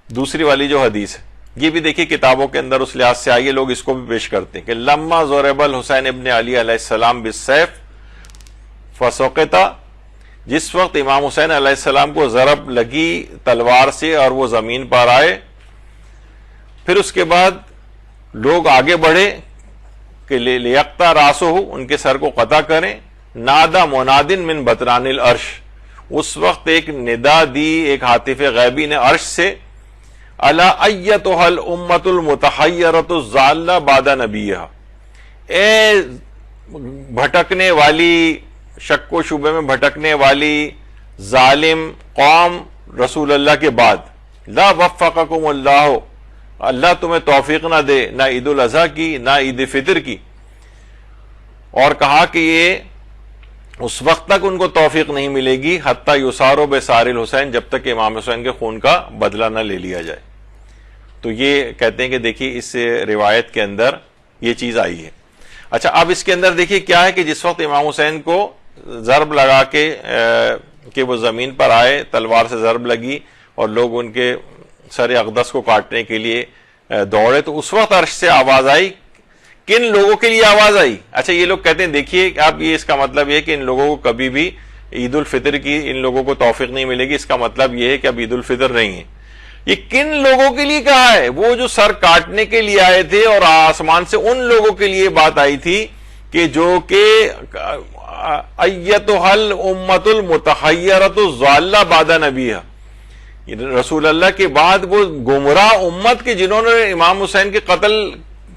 دوسری والی جو حدیث ہے یہ بھی دیکھیے کتابوں کے اندر اس لحاظ سے آئیے، لوگ اس کو بھی پیش کرتے ہیں کہ لما ضرب الحسین ابن علی علیہ السلام بالسیف فسقط، جس وقت امام حسین علیہ السلام کو ضرب لگی تلوار سے اور وہ زمین پر آئے، پھر اس کے بعد لوگ آگے بڑھے کہ لیقطع راسہ، ان کے سر کو قطع کریں، نادا منادن من بطران العرش، اس وقت ایک ندا دی ایک ہاتف غیبی نے عرش سے، الا ایتها الامۃ المتحیرۃ الضالہ بعد نبیہا، اے بھٹکنے والی، شک و شبے میں بھٹکنے والی ظالم قوم رسول اللہ کے بعد، لا وفقکم اللہ، اللہ تمہیں توفیق نہ دے، نہ عید الاضحیٰ کی نہ عید فطر کی، اور کہا کہ یہ اس وقت تک ان کو توفیق نہیں ملے گی حتیٰ یساروا بسار الحسین، جب تک امام حسین کے خون کا بدلہ نہ لے لیا جائے۔ تو یہ کہتے ہیں کہ دیکھیے اس روایت کے اندر یہ چیز آئی ہے۔ اچھا اب اس کے اندر دیکھیے کیا ہے کہ جس وقت امام حسین کو ضرب لگا کے کہ وہ زمین پر آئے، تلوار سے ضرب لگی اور لوگ ان کے سر اقدس کو کاٹنے کے لیے دوڑے، تو اس وقت عرش سے آواز آئی۔ کن لوگوں کے لیے آواز آئی؟ اچھا یہ لوگ کہتے ہیں دیکھیے اب یہ اس کا مطلب یہ ہے کہ ان لوگوں کو کبھی بھی عید الفطر کی ان لوگوں کو توفیق نہیں ملے گی، اس کا مطلب یہ ہے کہ اب عید الفطر نہیں ہے۔ یہ کن لوگوں کے لیے کہا ہے؟ وہ جو سر کاٹنے کے لیے آئے تھے، اور آسمان سے ان لوگوں کے لیے بات آئی تھی کہ جو کہ ایتها الامۃ المتحیرۃ الضالہ بعد نبیہا، رسول اللہ کے بعد وہ گمراہ امت کے جنہوں نے امام حسین کے قتل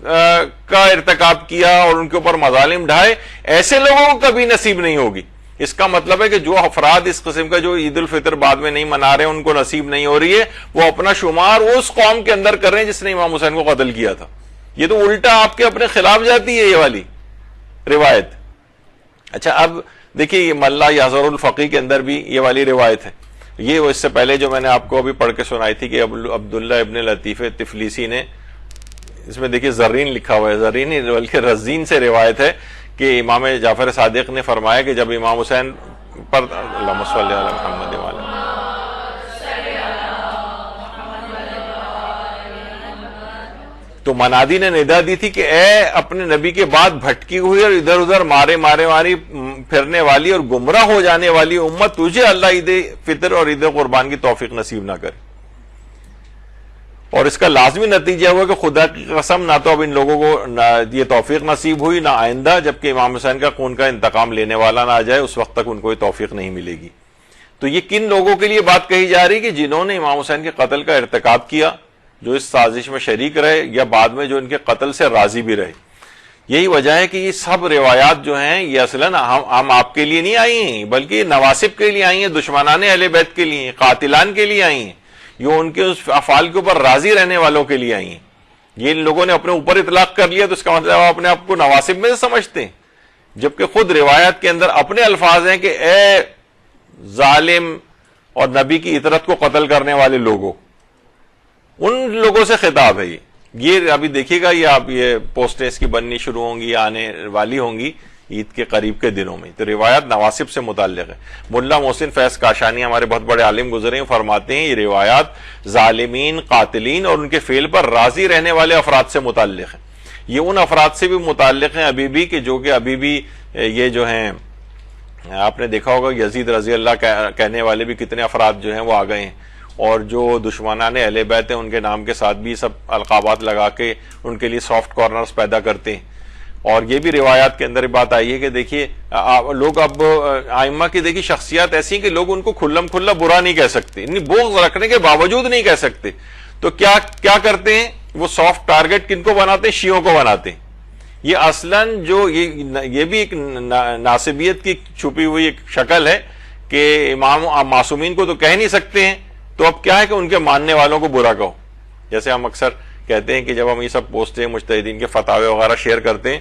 کا ارتکاب کیا اور ان کے اوپر مظالم ڈھائے، ایسے لوگوں کو کبھی نصیب نہیں ہوگی۔ اس کا مطلب ہے کہ جو افراد اس قسم کا جو عید الفطر بعد میں نہیں منا رہے، ان کو نصیب نہیں ہو رہی ہے، وہ اپنا شمار اس قوم کے اندر کر رہے ہیں جس نے امام حسین کو قتل کیا تھا۔ یہ تو الٹا آپ کے اپنے خلاف جاتی ہے یہ والی روایت۔ اچھا اب دیکھیے یہ ملا یحذر الفقی کے اندر بھی یہ والی روایت ہے، یہ اس سے پہلے جو میں نے آپ کو ابھی پڑھ کے سنائی تھی کہ عبداللہ ابن لطیف تفلیسی نے، اس میں دیکھیے زرین لکھا ہوا ہے، زرین نہیں بلکہ رزین سے روایت ہے کہ امام جعفر صادق نے فرمایا کہ جب امام حسین پر اللہم صلی علی محمد وعلی تو منادی نے ندا دی تھی کہ اے اپنے نبی کے بعد بھٹکی ہوئی اور ادھر ادھر مارے ماری پھرنے والی اور گمراہ ہو جانے والی امت، تجھے اللہ عید فطر اور عید قربان کی توفیق نصیب نہ کرے۔ اور اس کا لازمی نتیجہ ہوا کہ خدا کی قسم نہ تو اب ان لوگوں کو یہ توفیق نصیب ہوئی، نہ آئندہ جبکہ امام حسین کا خون کا انتقام لینے والا نہ آ جائے اس وقت تک ان کو یہ توفیق نہیں ملے گی۔ تو یہ کن لوگوں کے لیے بات کہی جا رہی کہ جنہوں نے امام حسین کے قتل کا ارتکاب کیا، جو اس سازش میں شریک رہے یا بعد میں جو ان کے قتل سے راضی بھی رہے۔ یہی وجہ ہے کہ یہ سب روایات جو ہیں یہ اصلاً ہم آپ کے لیے نہیں آئی ہیں، بلکہ یہ نواسب کے لیے آئی ہیں، دشمنان اہل بیت کے لیے، قاتلان کے لیے آئی ہیں، یہ ان کے اس افعال کے اوپر راضی رہنے والوں کے لیے آئی ہیں۔ یہ ان لوگوں نے اپنے اوپر اطلاق کر لیا تو اس کا مطلب آپ اپنے آپ کو نواسب میں سے سمجھتے ہیں، جبکہ خود روایت کے اندر اپنے الفاظ ہیں کہ اے ظالم اور نبی کی اطرت کو قتل کرنے والے لوگوں، ان لوگوں سے خطاب ہے۔ یہ ابھی دیکھیے گا، یہ آپ یہ پوسٹیں اس کی بننی شروع ہوں گی، آنے والی ہوں گی عید کے قریب کے دنوں میں۔ تو روایت نواسب سے متعلق ہے۔ ملا محسن فیض کاشانی ہمارے بہت بڑے عالم گزرے ہیں، فرماتے ہیں یہ روایات ظالمین، قاتلین اور ان کے فعل پر راضی رہنے والے افراد سے متعلق ہیں۔ یہ ان افراد سے بھی متعلق ہیں ابھی بھی کہ جو کہ ابھی بھی یہ جو ہیں، آپ نے دیکھا ہوگا یزید رضی اللہ کہنے والے بھی کتنے افراد جو ہیں وہ آ گئے ہیں، اور جو دشمنان اہل بیت ہیں ان کے نام کے ساتھ بھی سب القابات لگا کے ان کے لیے سافٹ کارنرز پیدا کرتے ہیں۔ اور یہ بھی روایات کے اندر بات آئی ہے کہ دیکھیے لوگ اب ائمہ کی دیکھیے شخصیات ایسی ہیں کہ لوگ ان کو کھلم کھلا برا نہیں کہہ سکتے، یعنی بغض رکھنے کے باوجود نہیں کہہ سکتے، تو کیا کرتے ہیں وہ سافٹ ٹارگٹ کن کو بناتے ہیں؟ شیعوں کو بناتے ہیں۔ یہ اصلاً جو یہ بھی ایک ناصبیت کی چھپی ہوئی ایک شکل ہے کہ امام معصومین کو تو کہہ نہیں سکتے ہیں، تو اب کیا ہے کہ ان کے ماننے والوں کو برا کہو۔ جیسے ہم اکثر کہتے ہیں کہ جب ہم یہ سب پوسٹیں مجتہدین کے فتاوے وغیرہ شیئر کرتے ہیں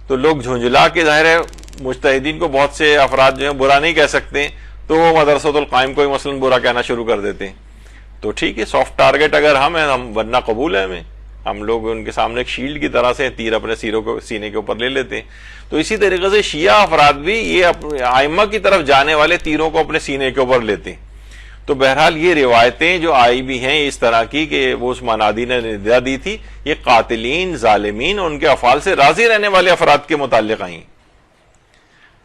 تو لوگ جھنجھلا کے ظاہر ہے مجتہدین کو بہت سے افراد جو ہیں برا نہیں کہہ سکتے، تو وہ مدرسۃ القائم کو مثلاً برا کہنا شروع کر دیتے ہیں۔ تو ٹھیک ہے، سافٹ ٹارگٹ اگر ہم ہیں، ہم ورنہ قبول ہے ہمیں، ہم لوگ ان کے سامنے ایک شیلڈ کی طرح سے تیر اپنے سینے کے اوپر لے لیتے ہیں۔ تو اسی طریقے سے شیعہ افراد بھی یہ ائمہ کی طرف جانے والے تیروں کو اپنے سینے کے اوپر لیتے ہیں۔ تو بہرحال یہ روایتیں جو آئی بھی ہیں اس طرح کی کہ وہ اس منادی نے ندا دی تھی، یہ قاتلین، ظالمین، ان کے افعال سے راضی رہنے والے افراد کے متعلق آئیں۔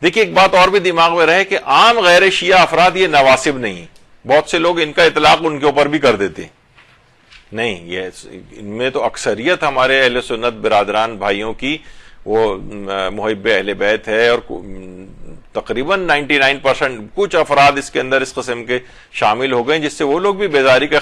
دیکھیے ایک بات اور بھی دماغ میں رہے کہ عام غیر شیعہ افراد یہ نواسب نہیں، بہت سے لوگ ان کا اطلاق ان کے اوپر بھی کر دیتے نہیں، یہ ان میں تو اکثریت ہمارے اہل سنت برادران بھائیوں کی وہ محب اہل بیت ہے، اور تقریباً 99% کچھ افراد اس کے اندر اس قسم کے شامل ہو گئے جس سے وہ لوگ بھی بیزاری کا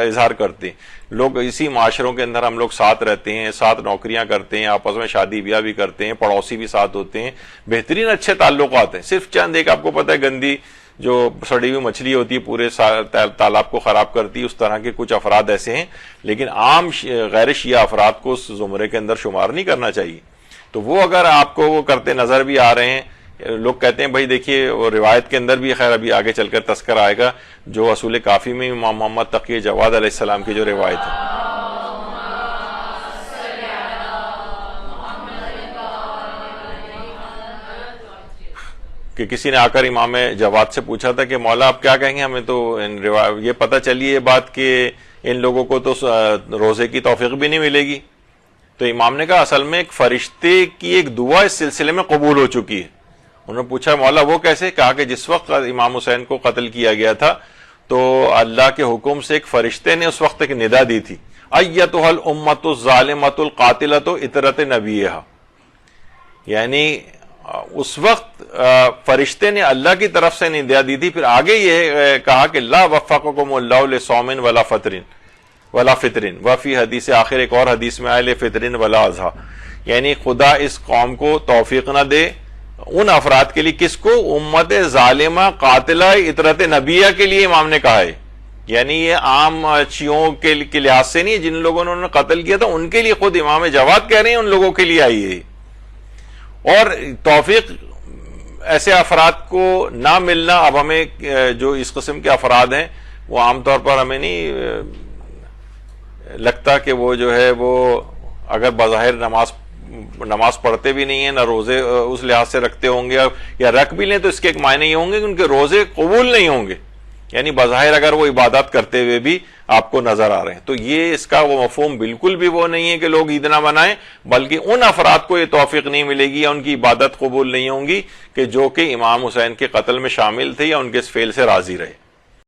اظہار کرتے ہیں۔ لوگ اسی معاشروں کے اندر ہم لوگ ساتھ رہتے ہیں، ساتھ نوکریاں کرتے ہیں، آپس میں شادی بیاہ بھی کرتے ہیں، پڑوسی بھی ساتھ ہوتے ہیں، بہترین اچھے تعلقات ہیں، صرف چند ایک آپ کو پتہ ہے گندی جو سڑی ہوئی مچھلی ہوتی ہے پورے تالاب کو خراب کرتی ہے، اس طرح کے کچھ افراد ایسے ہیں، لیکن عام غیر شیعہ افراد کو اس زمرے کے اندر شمار نہیں کرنا چاہیے۔ تو وہ اگر آپ کو وہ کرتے نظر بھی آ رہے ہیں، لوگ کہتے ہیں بھائی دیکھیے وہ روایت کے اندر بھی، خیر ابھی آگے چل کر تذکر آئے گا، جو اصول کافی میں امام محمد تقی جواد علیہ السلام کی جو روایت ہے کہ کسی نے آ کر امام جواد سے پوچھا تھا کہ مولا آپ کیا کہیں گے، ہمیں تو یہ پتہ چلی یہ بات کہ ان لوگوں کو تو روزے کی توفیق بھی نہیں ملے گی۔ تو امام نے کہا اصل میں ایک فرشتے کی ایک دعا اس سلسلے میں قبول ہو چکی ہے۔ انہوں نے پوچھا مولا وہ کیسے؟ کہا کہ جس وقت امام حسین کو قتل کیا گیا تھا تو اللہ کے حکم سے ایک فرشتے نے اس وقت ایک ندا دی تھی، ایتھا الامۃ الظالمۃ القاتلۃ اطرۃ نبیھا، یعنی اس وقت فرشتے نے اللہ کی طرف سے ندا دی تھی۔ پھر آگے یہ کہا کہ لا وفقکم اللہ لصوم ولا فطر، وفی حدیث آخر ایک اور حدیث میں آئے لفطر ولا اضحیٰ، یعنی خدا اس قوم کو توفیق نہ دے، ان افراد کے لیے، کس کو؟ امت ظالمہ قاتلہ اطرت نبیہ کے لیے امام نے کہا ہے، یعنی یہ عام شیعوں کے لحاظ سے نہیں، جن لوگوں نے انہوں نے قتل کیا تھا ان کے لیے خود امام جواد کہہ رہے ہیں ان لوگوں کے لیے آئی ہے۔ اور توفیق ایسے افراد کو نہ ملنا، اب ہمیں جو اس قسم کے افراد ہیں وہ عام طور پر ہمیں نہیں لگتا کہ وہ جو ہے وہ اگر بظاہر نماز پڑھتے بھی نہیں ہیں، نہ روزے اس لحاظ سے رکھتے ہوں گے، یا رکھ بھی لیں تو اس کے ایک معنی یہ ہوں گے کہ ان کے روزے قبول نہیں ہوں گے، یعنی بظاہر اگر وہ عبادت کرتے ہوئے بھی آپ کو نظر آ رہے ہیں۔ تو یہ اس کا وہ مفہوم بالکل بھی وہ نہیں ہے کہ لوگ عید نہ منائیں، بلکہ ان افراد کو یہ توفیق نہیں ملے گی یا ان کی عبادت قبول نہیں ہوں گی کہ جو کہ امام حسین کے قتل میں شامل تھے یا ان کے اس فعل سے راضی رہے۔